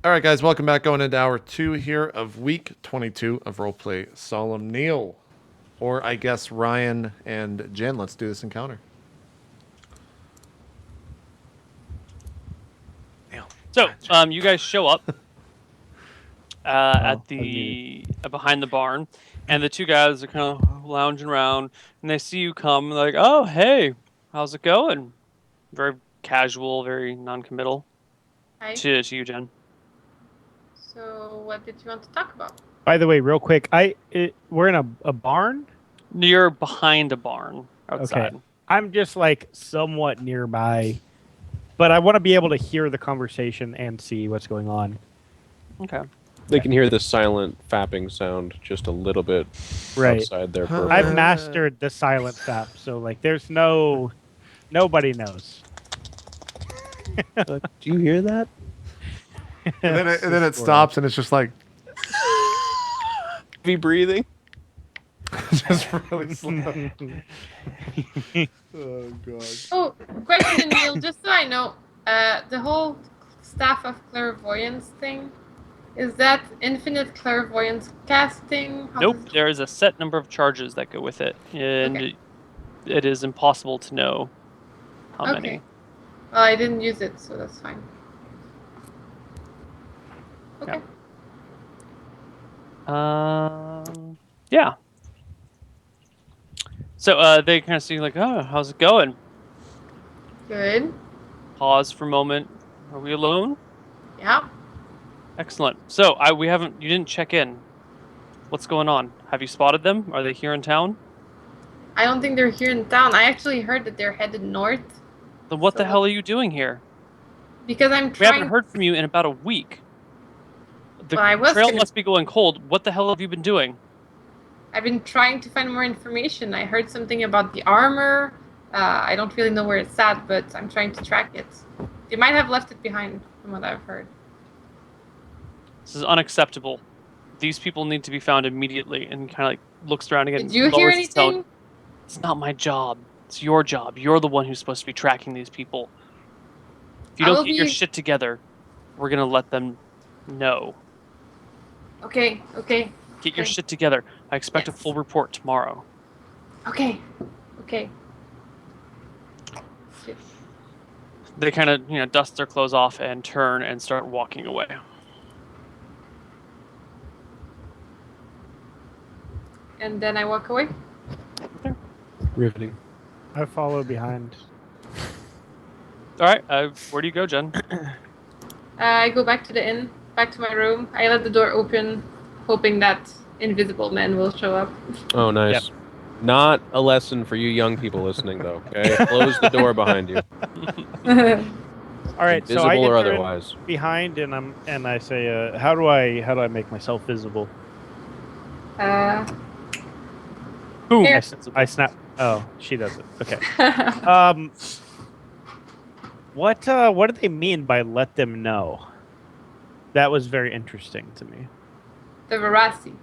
All right, guys, welcome back. Going into hour 2 here of week 22 of RollPlay Solum. Neal, or I guess Ryan and Jen, let's do this encounter. Neal. So, you guys show up at the behind the barn, and the two guys are kind of lounging around, and they see you come, like, "Oh, hey, how's it going?" Very casual, very non-committal. Hi. To you, Jen. So, what did you want to talk about? By the way, real quick, we're in a barn? You're behind a barn outside. Okay. I'm just like somewhat nearby, but I want to be able to hear the conversation and see what's going on. Okay. They can hear the silent fapping sound just a little bit outside their purview. I've mastered the silent fap, so like there's nobody knows. Do you hear that? And then it stops, and it's just like... Heavy breathing? just really slow. Oh, God. Oh, question, Neil, just so I know, the whole staff of clairvoyance thing, is that infinite clairvoyance casting? How Nope. does it- There is a set number of charges that go with it, and it is impossible to know how many. Well, I didn't use it, so that's fine. Okay. Yeah. So they kind of see like, "Oh, how's it going?" Good. Pause for a moment. Are we alone? Yeah. Excellent. So you didn't check in. What's going on? Have you spotted them? Are they here in town? I don't think they're here in town. I actually heard that they're headed north. Then what the So- hell are you doing here? Because I'm We trying... haven't heard from you in about a week. The Well, I was trail gonna- must be going cold. What the hell have you been doing? I've been trying to find more information. I heard something about the armor. I don't really know where it's at, but I'm trying to track it. They might have left it behind, from what I've heard. This is unacceptable. These people need to be found immediately. And kind of like looks around again. Did you hear lowers his tone. anything? It's not my job. It's your job. You're the one who's supposed to be tracking these people. If you I don't will get your be- shit together, we're gonna let them know. Okay. Get your Okay. shit together. I expect a Yes. full report tomorrow. Okay. Shit. They kind of, dust their clothes off and turn and start walking away. And then I walk away. Riveting. I follow behind. All right. Where do you go, Jen? I go back to the inn, back to my room. I let the door open, hoping that invisible man will show up. Oh, nice. Not a lesson for you young people listening, though. Okay, close the door behind you. All right, so I Visible or enter in otherwise. behind, and I say, how do I make myself visible? Boom. Here. I snap. Oh, she does it. Okay. What do they mean by let them know? That was very interesting to me. The Verasi.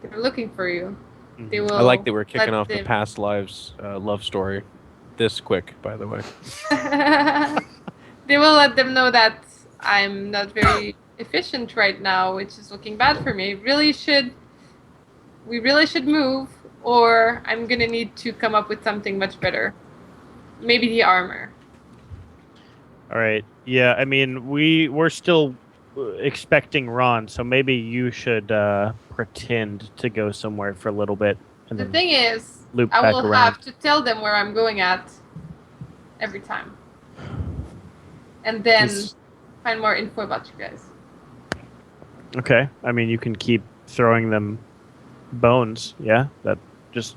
They're looking for you. They will I like that we're kicking let off the them- past lives love story this quick, by the way. They will let them know that I'm not very efficient right now, which is looking bad for me. We really should move, or I'm gonna need to come up with something much better. Maybe the armor. All right. Yeah, I mean, we're still expecting Ron, so maybe you should pretend to go somewhere for a little bit and The then thing is, loop I back will around. have to tell them where I'm going at every time. And then find more info about you guys. Okay. I mean, you can keep throwing them bones. Yeah, that just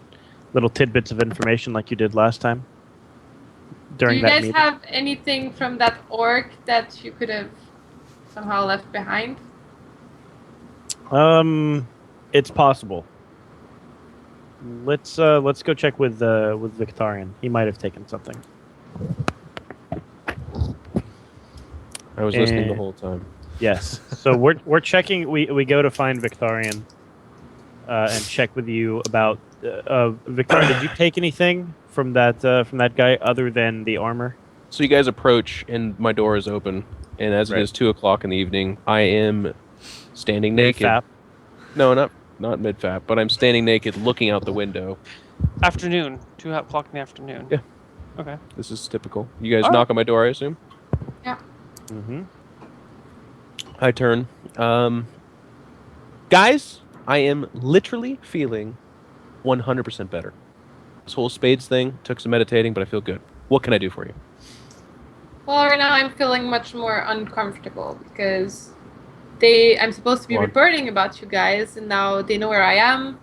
little tidbits of information like you did last time Do during you that guys meeting. have anything from that orc that you could have somehow left behind? It's possible. Let's go check with Victorian. He might have taken something. I was listening the And- whole time. Yes. So we're checking. We go to find Victorian, and check with you about Victorian. Did you take anything from that guy other than the armor? So you guys approach, and my door is open, and as Right. it is 2:00 in the evening, I am standing naked. Fap. No, not mid-fap, but I'm standing naked, looking out the window. Afternoon, 2:00 in the afternoon. Yeah. Okay. This is typical. You guys All knock on my door, I assume. Mm-hmm. I turn. Guys, I am literally feeling 100% better. This whole spades thing took some meditating, but I feel good. What can I do for you? Well, right now I'm feeling much more uncomfortable because I'm supposed to be Go on. reporting about you guys, and now they know where I am.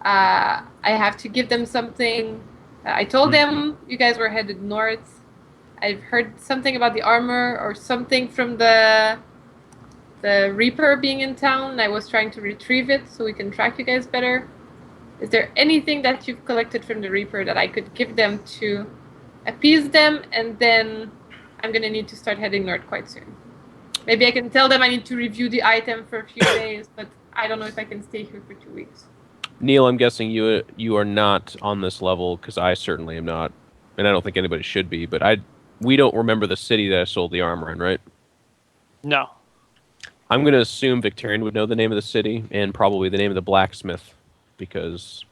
I have to give them something. I told them you guys were headed north. I've heard something about the armor or something from the Reaper being in town. I was trying to retrieve it so we can track you guys better. Is there anything that you've collected from the Reaper that I could give them to appease them? And then I'm gonna need to start heading north quite soon. Maybe I can tell them I need to review the item for a few days, but I don't know if I can stay here for 2 weeks. Neil, I'm guessing you are not on this level, because I certainly am not, and I don't think anybody should be. But we don't remember the city that I sold the armor in, right? No. I'm going to assume Victorian would know the name of the city and probably the name of the blacksmith, because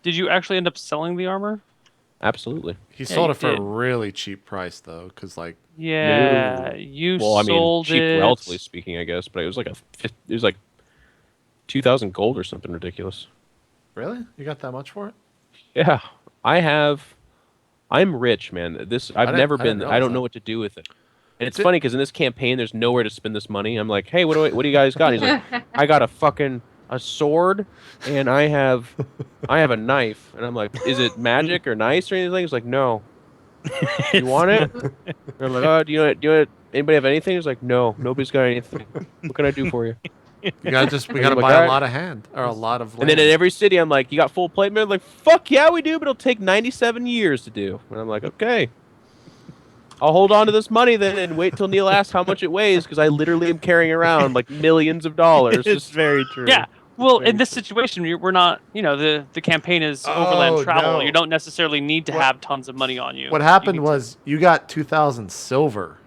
Did you actually end up selling the armor? absolutely. He Yeah, sold you it for did. a really cheap price though, because like Yeah, No. you Well, I mean, sold cheap it. relatively speaking, I guess, but it was like 2,000 gold or something ridiculous. really, you got that much for it? Yeah, I'm rich, man. I've didn't- never I didn't been. I realize don't know that. what to do with it. And it's Did- funny because in this campaign, there's nowhere to spend this money. I'm like, hey, what do you guys got? And he's like, I got a sword, and I have a knife. And I'm like, is it magic or nice or anything? He's like, no. You want it? And I'm like, oh, do you anybody have anything? He's like, no, nobody's got anything. What can I do for you? We gotta I'm like, buy a "Alright." lot of a lot of And then land. in every city, I'm like, you got full plate, man? Like, fuck yeah, we do, but it'll take 97 years to do. And I'm like, okay. I'll hold on to this money then and wait till Neil asks how much it weighs, because I literally am carrying around like millions of dollars. It's Just very true. Yeah. Well, Very in this situation, we're not. The campaign is overland Oh, travel. no. You don't necessarily need to What- have tons of money on you. What You happened can- was you got 2,000 silver.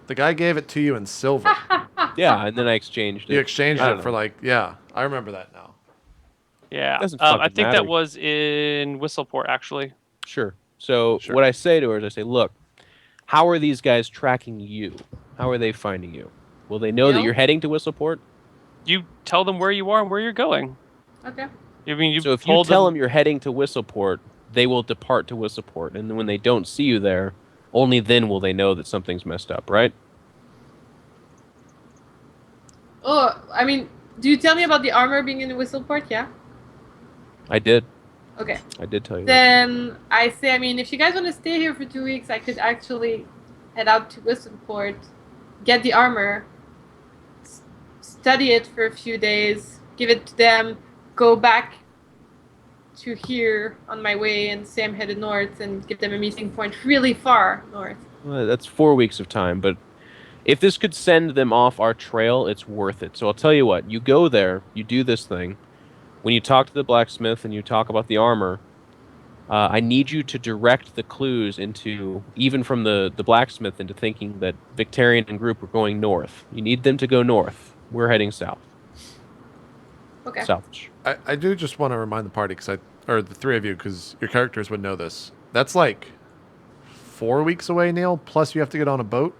The guy gave it to you in silver. yeah, and then I exchanged it. You exchanged I don't it for know. I remember that now. Yeah. Doesn't I fucking think matter. that was in Whistleport actually. Sure. So Sure. what I say to her is I say, look, how are these guys tracking you? How are they finding you? Will they know that Neil? you're heading to Whistleport? You tell them where you are and where you're going. Okay. I mean, you've So if you told tell them. them you're heading to Whistleport, they will depart to Whistleport, and then when they don't see you there, only then will they know that something's messed up, right? Oh, I mean, do you tell me about the armor being in the Whistleport? Yeah. I did. Okay. I did tell you that. Then I say, I mean, if you guys want to stay here for 2 weeks, I could actually head out to Whistleport, get the armor, study it for a few days, give it to them, go back to here on my way, and say I'm headed north and give them a meeting point really far north. Well, that's 4 weeks of time, but if this could send them off our trail, it's worth it. So I'll tell you what, you go there, you do this thing. When you talk to the blacksmith and you talk about the armor, I need you to direct the clues into, even from the blacksmith, into thinking that Victorian and group are going north. You need them to go north. We're heading south. Okay. Southish. I do just want to remind the party, or the three of you, because your characters would know this. That's like 4 weeks away, Neil. Plus, you have to get on a boat.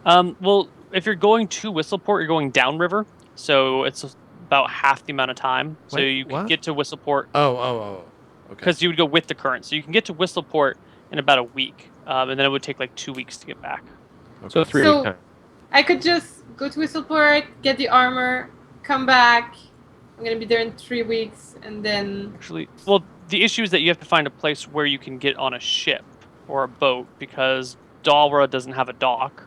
Well, if you're going to Whistleport, you're going downriver, so it's about half the amount of time. So Wait, you can what? get to Whistleport Oh. Okay. because you would go with the current. So you can get to Whistleport in about a week, and then it would take like 2 weeks to get back. So 3 So- week time. I could just go to Whistleport, get the armor, come back. I'm gonna be there in 3 weeks, and then Actually, well, the issue is that you have to find a place where you can get on a ship or a boat because Dalra doesn't have a dock.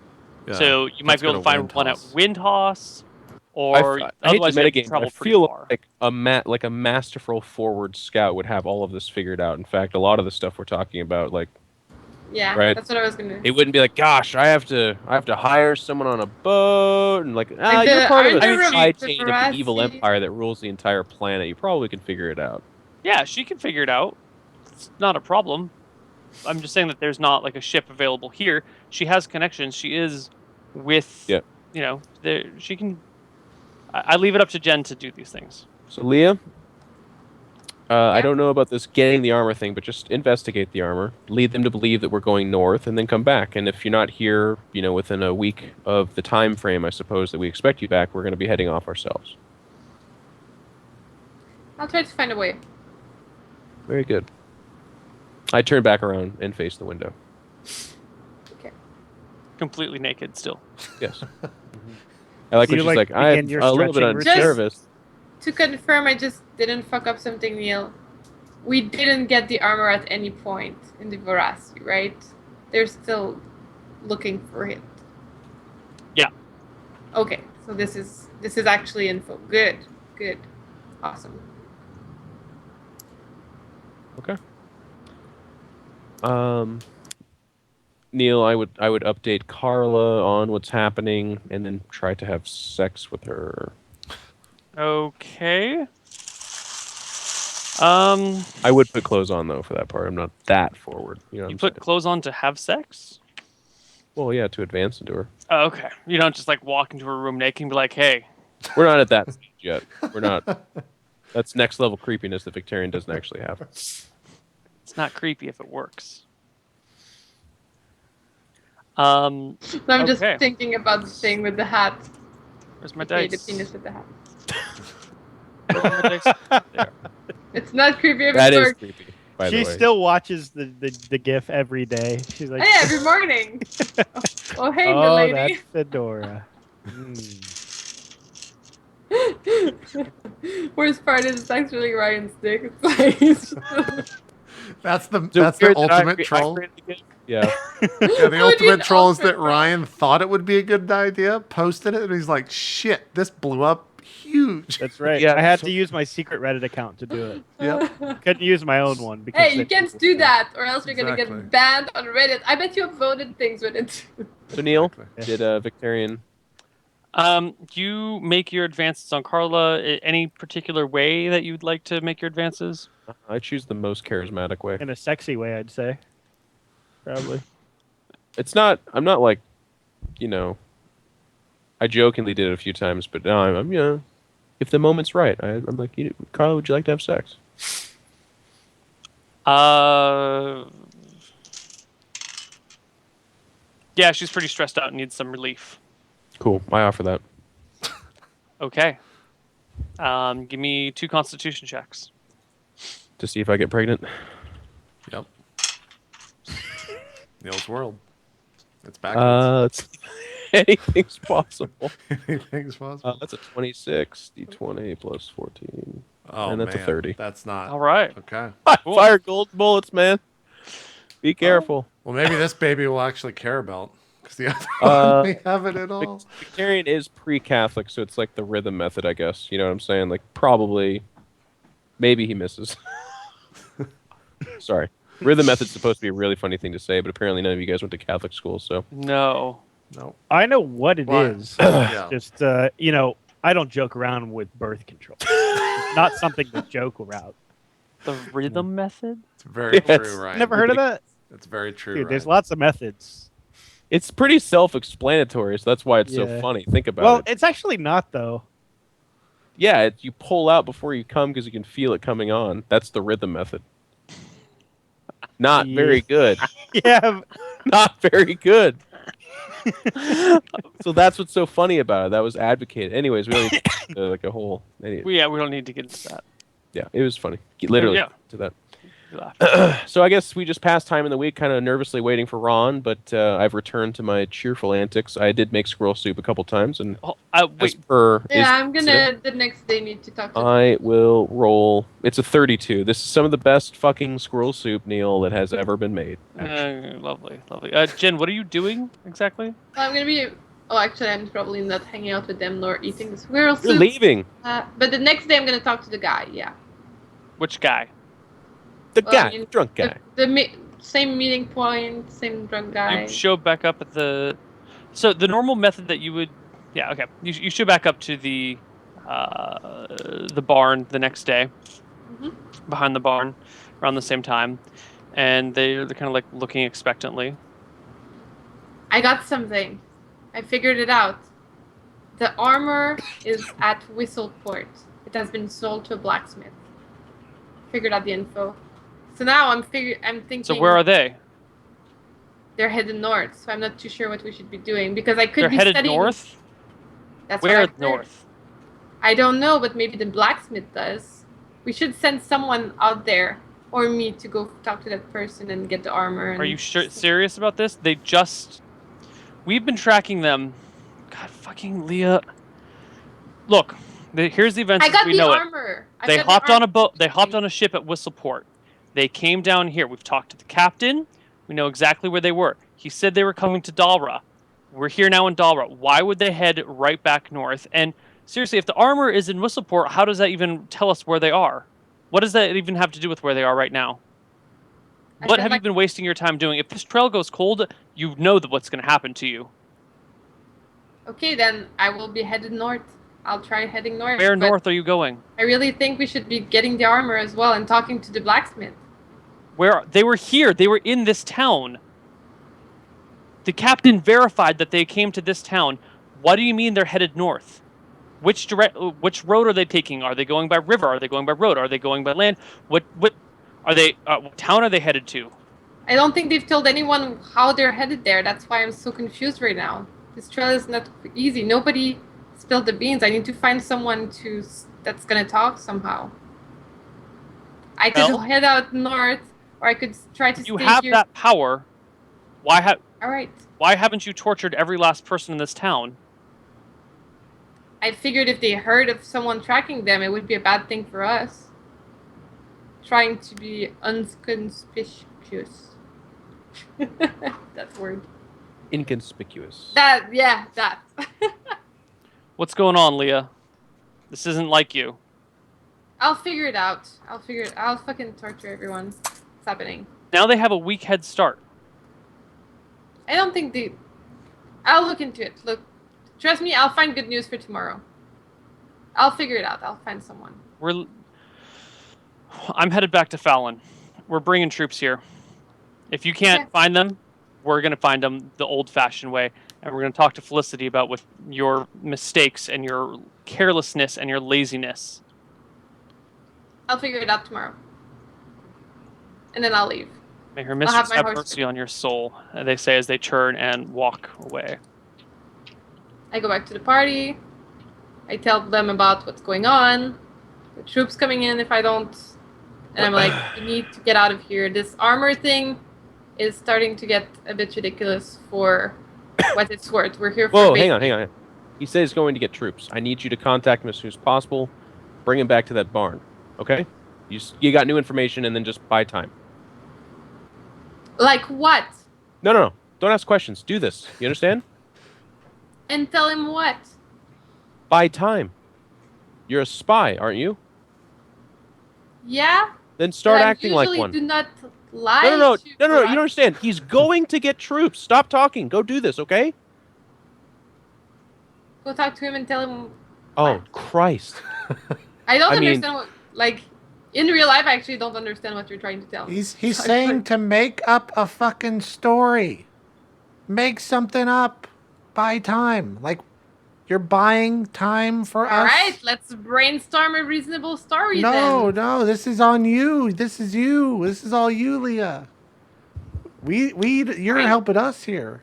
Yeah, So you might let's be able go to to find one at Windhoss. Windhoss, or I hate otherwise to you have to metagame, but travel I pretty feel far. like a masterful forward scout would have all of this figured out. In fact, a lot of the stuff we're talking about, like, yeah, Right. that's what I was gonna. it wouldn't be like, gosh, I have to hire someone on a boat, and like, Like you're part of aren't the there supply the chain of the evil Barassi- empire that rules the entire planet. You probably can figure it out. Yeah, she can figure it out. It's not a problem. I'm just saying that there's not like a ship available here. She has connections. She is with, Yeah. she can. I leave it up to Jen to do these things. So Leah, I Yeah. don't know about this getting the armor thing, but just investigate the armor. Lead them to believe that we're going north, and then come back. And if you're not here, within a week of the time frame, I suppose that we expect you back, we're going to be heading off ourselves. I'll try to find a way. Very good. I turn back around and face the window. Okay. Completely naked still. Yes. I like Do when you, she's like, like, I'm begin your a little bit stretching routine? nervous. To confirm, I just didn't fuck up something, Neil. We didn't get the armor at any point in the Voracity, right? They're still looking for it. Yeah. Okay, so this is actually info. Good. Awesome. Okay. Neil, I would update Carla on what's happening, and then try to have sex with her. Okay. I would put clothes on though for that part. I'm not that forward. You know what You I'm put saying? clothes on to have sex? Well, yeah, to advance into her. Oh, okay. You don't just like walk into her room naked and be like, "Hey." We're not at that stage yet. We're not. That's next level creepiness that Victorian doesn't actually have. It's not creepy if it works. Um, I'm just Okay. thinking about the thing with the hat. where's my Okay, dice? the penis with the hat. Where's my dice? There. It's not creepy if That it is works. creepy. By the She way. still watches the GIF every day. She's like, Hey, every morning. Oh, hey, oh, milady. that fedora. Worst part is it's actually Ryan's dick. It's like, it's just- That's the So that's the weird that ultimate I troll. created the game. Yeah. Yeah, the That would be ultimate an troll is that ultimate troll. Ryan thought it would be a good idea, posted it, and he's like, "Shit, this blew up huge." That's right. Yeah, I had so- to use my secret Reddit account to do it. Yep. Couldn't use my own one because Hey, you then can't people do would- that, or else you're gonna Exactly. get banned on Reddit. I bet you upvoted things with it. So Neil, Exactly. did Victorian? You make your advances on Carla. Any particular way that you'd like to make your advances? I choose the most charismatic way. In a sexy way, I'd say. Probably. It's not. I'm not like, I jokingly did it a few times, but now I'm if the moment's right, I'm like, Carla, would you like to have sex? Yeah, she's pretty stressed out and needs some relief. Cool. I offer that. Okay. Give me 2 Constitution checks. To see if I get pregnant. Yep. Neil's world. It's backwards. Anything's possible. Anything's possible. That's a 26 d20 plus 14. Oh, and that's a man, 30. That's not All right. okay. Cool. Fire gold bullets, man. Be careful. Well, maybe this baby will actually care about because the other Uh, one we haven't at all. Victorian is pre-Catholic, so it's like the rhythm method, I guess. You know what I'm saying? Like, probably, maybe he misses. Sorry. Rhythm method's supposed to be a really funny thing to say, but apparently none of you guys went to Catholic school, so. No. No. I know what it What? is. Yeah. Just, I don't joke around with birth control. It's not something to joke around. The rhythm method? It's very Yes. true, Ryan. Never heard of that? It's very true, Dude, there's Ryan. lots of methods. It's pretty self-explanatory, so that's why it's so Yeah. funny. Think about Well, it. it's actually not, though. Yeah, you pull out before you come because you can feel it coming on. That's the rhythm method. Not Yeah. very good. Yeah. Not very good. So that's what's so funny about it. That was advocated. Anyways, we don't need to, like a whole. Anyway, We don't need to get into that. yeah, it was funny. Literally Yeah. to that. You laugh. So I guess we just passed time in the week, kind of nervously waiting for Ron, but I've returned to my cheerful antics. I did make squirrel soup a couple times, and Oh, as wait. per Yeah, I'm incident, gonna the next day need to talk to I will roll. It's a 32. This is some of the best fucking squirrel soup, Neil, that has ever been made. Lovely. Jen, what are you doing exactly? I'm gonna be. Oh, actually, I'm probably not hanging out with them nor eating the squirrel You're soup. leaving. But the next day, I'm gonna talk to the guy. Yeah. Which guy? The Well, guy, I mean, the drunk guy. Same meeting point, same drunk guy. You show back up at the. So the normal method that you would. Yeah, okay. You show back up to the barn the next day, Mhm. behind the barn, around the same time, and they're kind of like looking expectantly. I got something. I figured it out. The armor is at Whistleport. It has been sold to a blacksmith. Figured out the info. So now I'm thinking. So where are they? They're headed north. So I'm not too sure what we should be doing because I could They're be headed studying. north? That's what Where I've heard. north? I don't know, but maybe the blacksmith does. We should send someone out there or me to go talk to that person and get the armor. And Are you serious about this? We've been tracking them. God, fucking Leah. Look, here's the events I as got we the know it. armor. I They got the hopped on a armor. boat. They hopped on a ship at Whistleport. They came down here. We've talked to the captain. We know exactly where they were. He said they were coming to Dalra. We're here now in Dalra. Why would they head right back north? And seriously, if the armor is in Whistleport, how does that even tell us where they are? What does that even have to do with where they are right now? I What said have you my- been wasting your time doing? If this trail goes cold, you know that what's going to happen to you. Okay, then I will be headed north. I'll try heading north. Where but north are you going? I really think we should be getting the armor as well and talking to the blacksmith. Where they were here, they were in this town. The captain verified that they came to this town. What do you mean they're headed north? Which road are they taking? Are they going by river? Are they going by road? Are they going by land? What town are they headed to? I don't think they've told anyone how they're headed there. That's why I'm so confused right now. This trail is not easy. Nobody spilled the beans. I need to find someone that's gonna talk somehow. I could Well- head out north, or I could try to You stay have here. that power. All right. Why haven't you tortured every last person in this town? I figured if they heard of someone tracking them, it would be a bad thing for us. Trying to be unconspicuous. That word. Inconspicuous. That. What's going on, Leah? This isn't like you. I'll figure it out. I'll fucking torture everyone. What's happening? Now they have a weak head start. I don't think I'll look into it. Look, trust me, I'll find good news for tomorrow. I'll figure it out. I'll find someone. I'm headed back to Fallon. We're bringing troops here. If you can't Okay. find them, we're going to find them the old-fashioned way, and we're going to talk to Felicity about what your mistakes and your carelessness and your laziness. I'll figure it out tomorrow. And then I'll leave. May her have mistress my have horse mercy on your soul, they say as they turn and walk away. I go back to the party. I tell them about what's going on. The troops coming in if I don't. And I'm like, you need to get out of here. This armor thing is starting to get a bit ridiculous for what it's worth. We're here for Whoa, basic- hang on. He says he's going to get troops. I need you to contact him as soon as possible. Bring him back to that barn. Okay? You got new information, and then just buy time. Like what? No. Don't ask questions. Do this. You understand? And tell him what? Buy time. You're a spy, aren't you? Yeah? Then start But I acting like usually one. do not lie No. to You don't Verizon. understand. He's going to get troops. Stop talking. Go do this, okay? Go talk to him and tell him. Oh, Christ. I don't I mean- understand what, like, in real life, I actually don't understand what you're trying to tell me. He's saying to make up a fucking story. Make something up. Buy time. Like, you're buying time for All us. right, let's brainstorm a reasonable story No, then. no, this is on you. This is you. This is all you, Leah. You're Right. helping us here.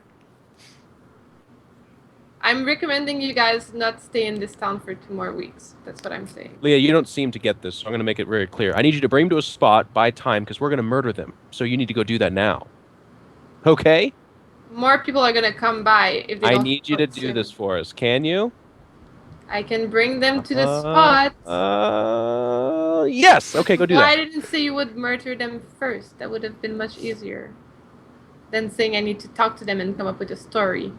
I'm recommending you guys not stay in this town for 2 more weeks. That's what I'm saying. Leah, you don't seem to get this, so I'm going to make it very clear. I need you to bring him to a spot, buy time, because we're going to murder them. So you need to go do that now. Okay? More people are gonna come by if they I don't need you to talk do soon. this for us. Can you? I can bring them to the spot. Yes. Okay, go do Why that. didn't say you would murder them first? That would have been much easier than saying I need to talk to them and come up with a story.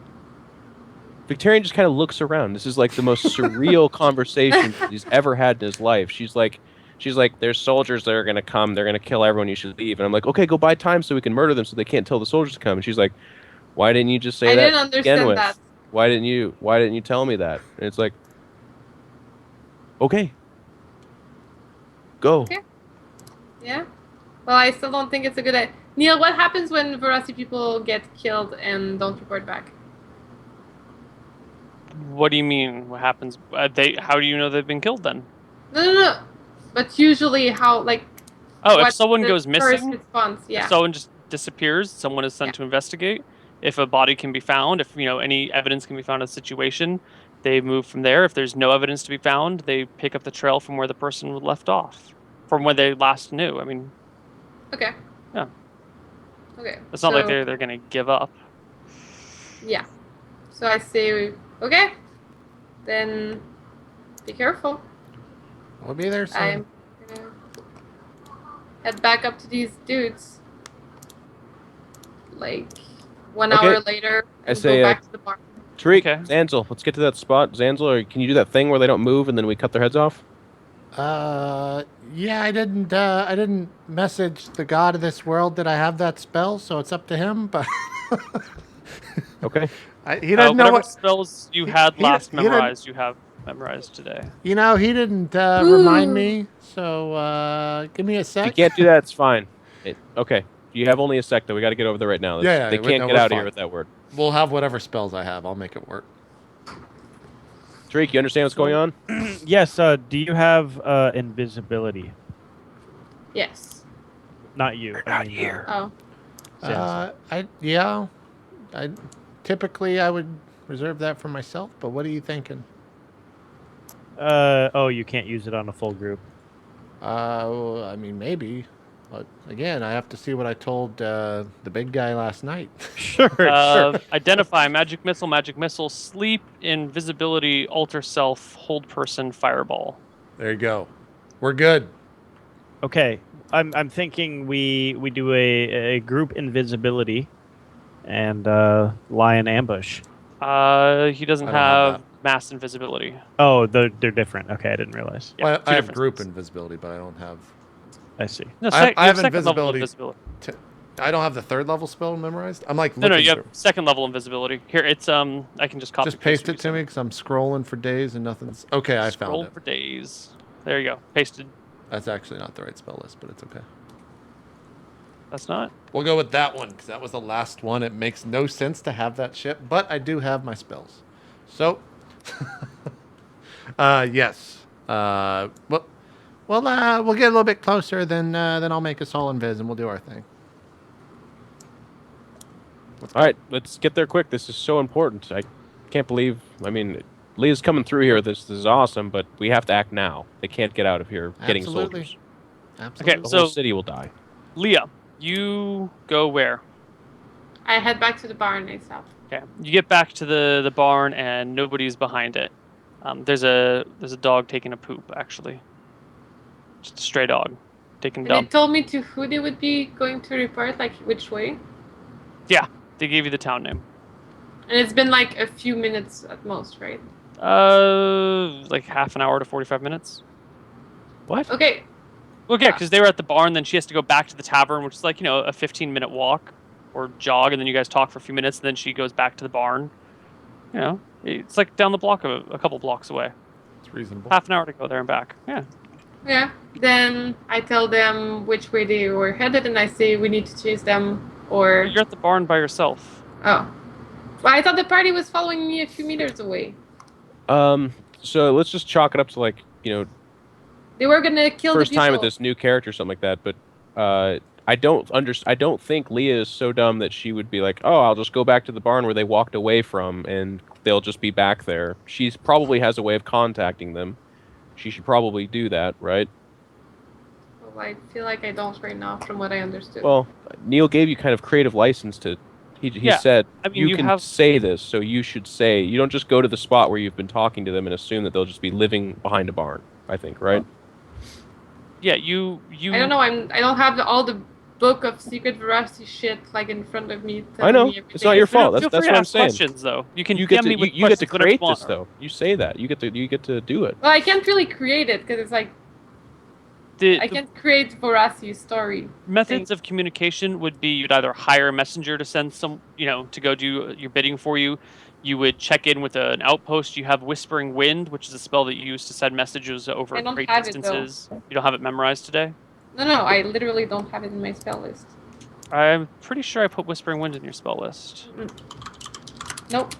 Victorian just kind of looks around. This is like the most surreal conversation he's ever had in his life. She's like, there's soldiers that are going to come. They're going to kill everyone. You should leave. And I'm like, okay, go buy time so we can murder them so they can't tell the soldiers to come. And she's like, why didn't you just say I that didn't to begin understand with? that. Why didn't you tell me that? And it's like, okay. Go. Okay. Yeah? Well, I still don't think it's a good idea. Neil, what happens when Verasi people get killed and don't report back? What do you mean? What happens? How do you know they've been killed then? No. But usually, how like? Oh, if what's someone the goes first missing, response? if Yeah. someone just disappears, someone is sent to investigate. If a body can be found, if any evidence can be found in a situation, they move from there. If there's no evidence to be found, they pick up the trail from where the person left off, from where they last knew. I mean, Okay. Yeah. Okay. it's not like they're going to give up. Yeah. So I say, okay, then be careful. We'll be there soon. I'm gonna head back up to these dudes. Like 1 Okay. hour later, I and say, go back to the bar. Tariq, Okay. Zanzel, let's get to that spot. Zanzel, or can you do that thing where they don't move and then we cut their heads off? Yeah, I didn't message the god of this world that I have that spell, so it's up to him. But Okay. he doesn't know Whatever what spells you had he last didn't- memorized, you have memorized today. he didn't remind me. So give me a sec. If you can't do that, it's fine. Okay. You have only a sec, though. We got to get over there right now. Yeah, They can't no, get we're out of fine. here with that word. We'll have whatever spells I have. I'll make it work. Tariq, you understand what's going on? Yes. Do you have invisibility? Yes. Not you. I mean, here. Oh. Zanzel. I typically I would reserve that for myself. But what are you thinking? Oh, you can't use it on a full group. I mean maybe, but again, I have to see what I told the big guy last night. Sure. Sure. Identify magic missile, sleep, invisibility, alter self, hold person, fireball. There you go. We're good. Okay. I'm thinking we do a group invisibility, and lie in ambush. He doesn't I don't have have that. mass invisibility. Oh, they're different. Okay, I didn't realize. Yeah, Well, two I have different group things. invisibility, but I don't have. I see. No, I you have second level invisibility. I don't have the third level spell memorized. I'm like No, looking you have through. second level invisibility. Here, it's I can just copy. Just paste it to me because I'm scrolling for days and nothing's. Okay, I found Scroll it. for days. There you go. Pasted. That's actually not the right spell list, but it's okay. That's not. We'll go with that one because that was the last one. It makes no sense to have that shit, but I do have my spells. So, yes. We'll get a little bit closer, then I'll make us all invis and we'll do our thing. All right, let's get there quick. This is so important. I can't believe. I mean, Leah's coming through here. This is awesome, but we have to act now. They can't get out of here getting Absolutely. soldiers. Absolutely. The So- whole city will die. Leah, you go where? I head back to the bar and I stop. Okay. You get back to the barn and nobody's behind it. There's a dog taking a poop actually. Just a stray dog taking a And dump. they told me to who they would be going to report, like which way. Yeah, they gave you the town name. And it's been like a few minutes at most, right? Like half an hour to 45 minutes. What? Okay. Well, yeah, because they were at the barn, then she has to go back to the tavern, which is like, a 15-minute walk or jog, and then you guys talk for a few minutes, and then she goes back to the barn. It's like down the block, a couple blocks away. It's reasonable. Half an hour to go there and back. Yeah. Yeah. Then I tell them which way they were headed, and I say we need to chase them, or You're at the barn by yourself. oh. Well, I thought the party was following me a few meters away. So let's just chalk it up to like, They were gonna kill first the people. time with this new character or something like that. But I don't think Leah is so dumb that she would be like, oh, I'll just go back to the barn where they walked away from, and they'll just be back there. She probably has a way of contacting them. She should probably do that, right? Well, I feel like I don't right now, from what I understood. Well, Neal gave you kind of creative license to. He Yeah, said I mean, you can have- say this, so you should say. You don't just go to the spot where you've been talking to them and assume that they'll just be living behind a barn. I think, right? Yeah, you. I don't know. I don't have all the book of secret veracity shit like in front of me. I know. telling me It's not your everything. fault. Feel That's free what to I'm ask saying. questions, though. You can You get DM to me with you get to questions whenever you create this want. though. You say that. You get to do it. Well, I can't really create it because it's like I can't create veracity story. Methods of communication would be you'd either hire a messenger to send some, to go do your bidding for you. You would check in with an outpost. You have Whispering Wind, which is a spell that you use to send messages over I don't great have it, though. distances. You don't have it memorized today? No, I literally don't have it in my spell list. I'm pretty sure I put Whispering Wind in your spell list. Nope.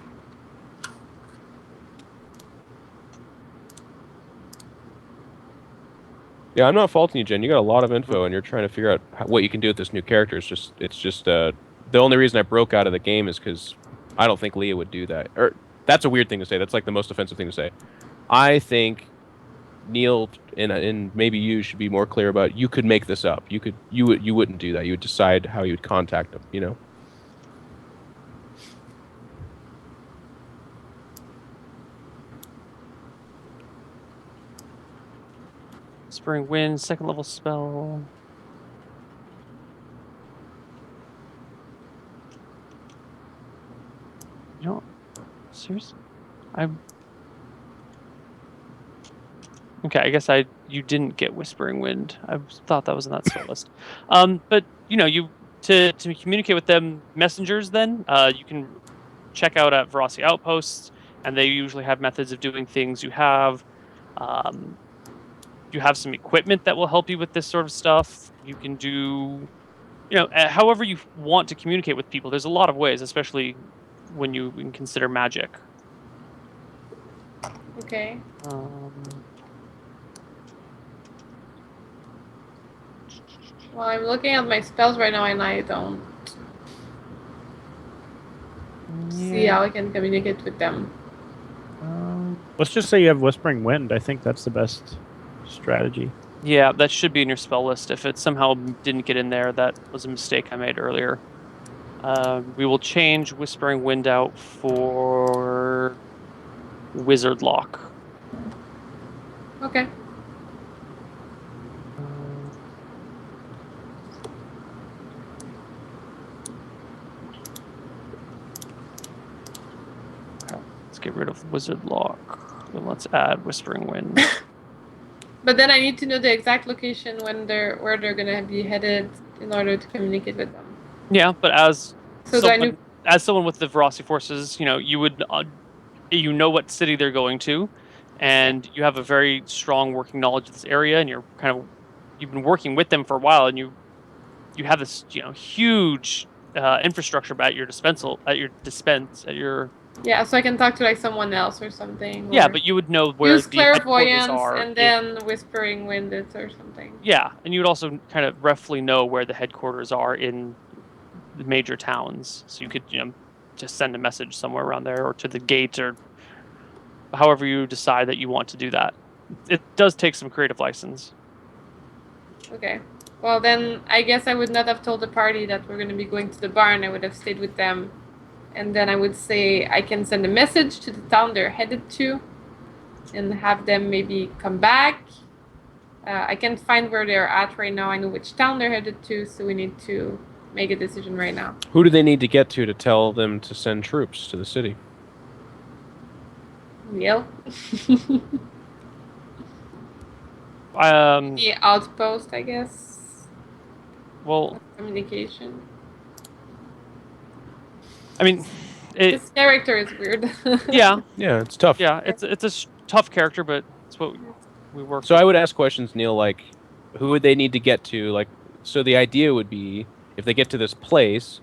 Yeah, I'm not faulting you, Jen. You got a lot of info, and you're trying to figure out what you can do with this new character. It's just the only reason I broke out of the game is because I don't think Leah would do that. Or that's a weird thing to say. That's like the most offensive thing to say. I think Neal and maybe you should be more clear about. You could make this up. You wouldn't do that. You would decide how you would contact them. You know. Whispering Wind, 2nd level spell. You know, seriously? Okay, I guess you didn't get Whispering Wind. I thought that was in that spell list. But to communicate with them, messengers. Then you can check out at Verossi Outposts, and they usually have methods of doing things. You have some equipment that will help you with this sort of stuff. You can do, however you want to communicate with people. There's a lot of ways, especially when you consider magic. Okay. Well, I'm looking at my spells right now, and I don't see how I can communicate with them. Let's just say you have Whispering Wind. I think that's the best strategy. Yeah, that should be in your spell list. If it somehow didn't get in there, that was a mistake I made earlier. We will change Whispering Wind out for Wizard Lock. Okay. Let's get rid of Wizard Lock. And let's add Whispering Wind. But then I need to know the exact location where they're gonna be headed in order to communicate with them. Yeah, but as So someone with the Verossi forces, you would know what city they're going to, and you have a very strong working knowledge of this area, and you've been working with them for a while, and you have this huge infrastructure at your yeah, so I can talk to like someone else or something. Yeah, but you would know where use the headquarters clairvoyance are. and then Whispering Wind it or something. Yeah, and you would also kind of roughly know where the headquarters are in the major towns, so you could just send a message somewhere around there, or to the gate, or however you decide that you want to do that. It does take some creative license. Okay. Well, then I guess I would not have told the party that we're going to be going to the barn. I would have stayed with them. And then I would say I can send a message to the town they're headed to and have them maybe come back. I can't find where they're at right now. I know which town they're headed to, so we need to make a decision right now. Who do they need to get to tell them to send troops to the city? Neal? The outpost, I guess. Well, communication. I mean, this character is weird. Yeah, it's tough. Yeah, it's a tough character, but it's what we work. So I would ask questions, Neal, like, who would they need to get to? Like, so the idea would be, if they get to this place,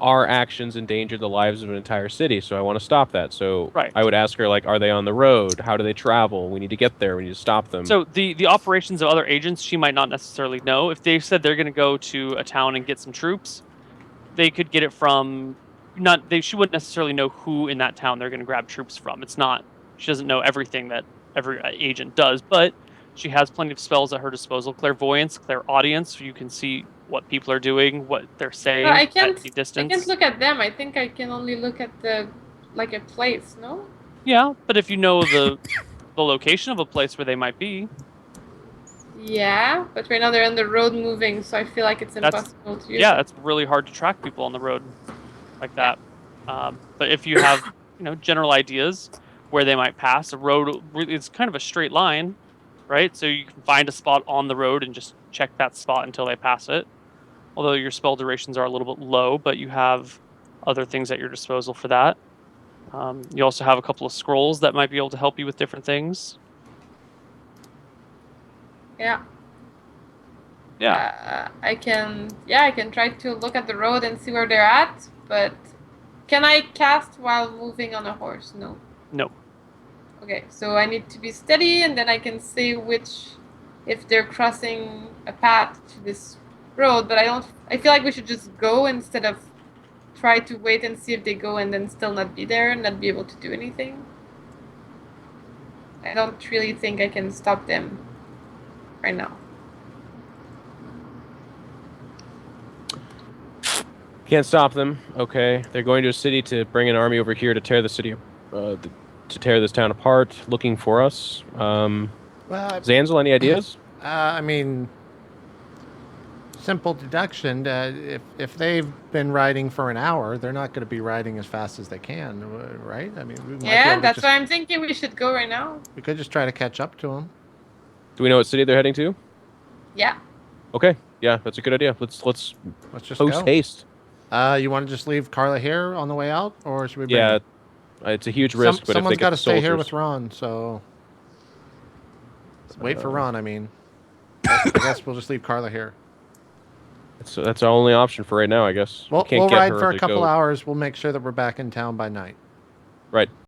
our actions endanger the lives of an entire city. So I want to stop that. So I would ask her, like, are they on the road? How do they travel? We need to get there. We need to stop them. So the operations of other agents, she might not necessarily know. If they said they're going to go to a town and get some troops, they could get it from. She wouldn't necessarily know who in that town they're going to grab troops from. She doesn't know everything that every agent does, but she has plenty of spells at her disposal. Clairvoyance, clairaudience, so you can see what people are doing, what they're saying at any distance. I can't look at them. I think I can only look at a place, no? Yeah, but if you know the location of a place where they might be. Yeah, but right now they're on the road moving, so I feel like it's impossible to use. Yeah, it's really hard to track people on the road like that. But if you have, general ideas where they might pass, a road, it's kind of a straight line, right? So you can find a spot on the road and just check that spot until they pass it. Although your spell durations are a little bit low, but you have other things at your disposal for that. You also have a couple of scrolls that might be able to help you with different things. Yeah. Yeah. I can try to look at the road and see where they're at, but can I cast while moving on a horse? No. No. Okay, so I need to be steady, and then I can say which if they're crossing a path to this road, but I feel like we should just go instead of try to wait and see if they go and then still not be there and not be able to do anything. I don't really think I can stop them right now. Can't stop them. Okay, they're going to a city to bring an army over here to tear the city, to tear this town apart, looking for us. Well, Zanzel, any ideas? I mean, simple deduction. If they've been riding for an hour, they're not going to be riding as fast as they can, right? I mean, we might be Yeah, able to that's just, why I'm thinking we should go right now. we could just try to catch up to them. Do we know what city they're heading to? Yeah. Okay, yeah, that's a good idea. Let's Let's just post go. haste. You want to just leave Carla here on the way out, or should we? Bring Yeah, her? it's a huge risk, but if they Someone's get got the to stay here soldiers- with Ron. So wait for Ron. I mean, I guess we'll just leave Carla here. That's our only option for right now, I guess. We'll Can't get ride her for a to couple go- hours. We'll make sure that we're back in town by night. Right.